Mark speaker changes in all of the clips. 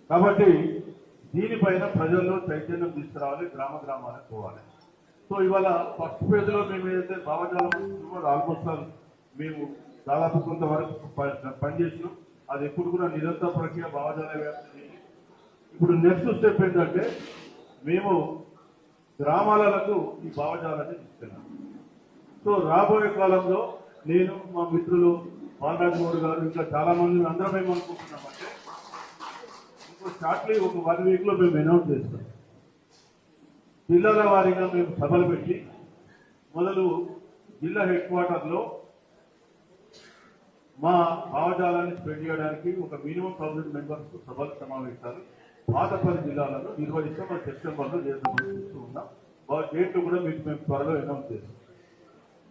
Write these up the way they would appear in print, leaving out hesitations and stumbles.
Speaker 1: కాబట్టి దీనిపైన ప్రజల్లో చైతన్యం తీసుకురావాలి, గ్రామ గ్రామాలకు పోవాలి. సో ఇవాళ ఫస్ట్ ఫేజ్ లో మేము ఏదైతే భావజాలం ఆల్మోస్ట్ మేము దాదాపు కొంతవరకు పనిచేసినాం. అది ఎప్పుడు కూడా నిరంతర ప్రక్రియ భావజాల వ్యాప్తి. ఇప్పుడు నెక్స్ట్ స్టెప్ ఏంటంటే మేము గ్రామాలకు ఈ భావజాలాన్ని తీసుకెళ్ళాం. సో రాబోయే కాలంలో నేను మా మిత్రులు బాలరాజు గౌడ్ గారు ఇంకా చాలా మంది అందరం ఏమనుకుంటున్నామంటే ఇంకో షార్ట్లీ ఒక 1 వీక్ లో మేము అనౌన్స్ చేస్తాం. జిల్లాల వారీగా మేము సభలు పెట్టి మొదలు జిల్లా హెడ్ క్వార్టర్ లో మా భావజాలాన్ని స్ప్రెడ్ చేయడానికి ఒక మినిమం 1000 మెంబర్స్ సభలు సమావేశాలు పాత 10 జిల్లాలలో నిర్వహిస్తాం. మన సెప్టెంబర్లో చేస్తూ ఉన్నాం. డేట్లు కూడా మీకు మేము త్వరలో అనౌన్స్ చేస్తాం.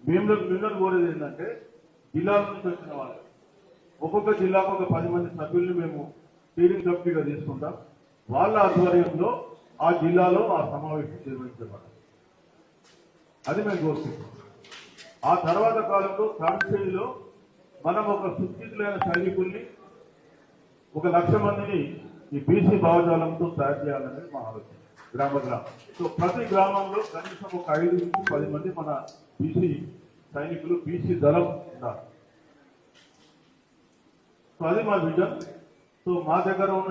Speaker 1: మిమ్మల్ని కోరేది ఏంటంటే జిల్లాల నుంచి వచ్చిన వాళ్ళు ఒక్కొక్క జిల్లాకు ఒక 10 మంది సభ్యుల్ని మేము స్టీరింగ్ కమిటీగా తీసుకుంటాం. వాళ్ళ ఆధ్వర్యంలో ఆ జిల్లాలో ఆ సమావేశం నిర్వహించబడాలి. అది మేము కోరుకుంటాం. ఆ తర్వాత కాలంలో థర్డ్ స్టేజ్ లో మనం ఒక సుస్థితులైన సైనికుల్ని 1,00,000 మందిని ఈ బీసీ భావజాలంతో తయారు చేయాలనేది మా ఆలోచన. గ్రామం సో ప్రతి గ్రామంలో కనీసం ఒక 5 నుంచి 10 మంది మన బీసీ సైనికులు, బీసీ దళం ఉన్నారు. సో అది మా విజన్. సో మా దగ్గర ఉన్న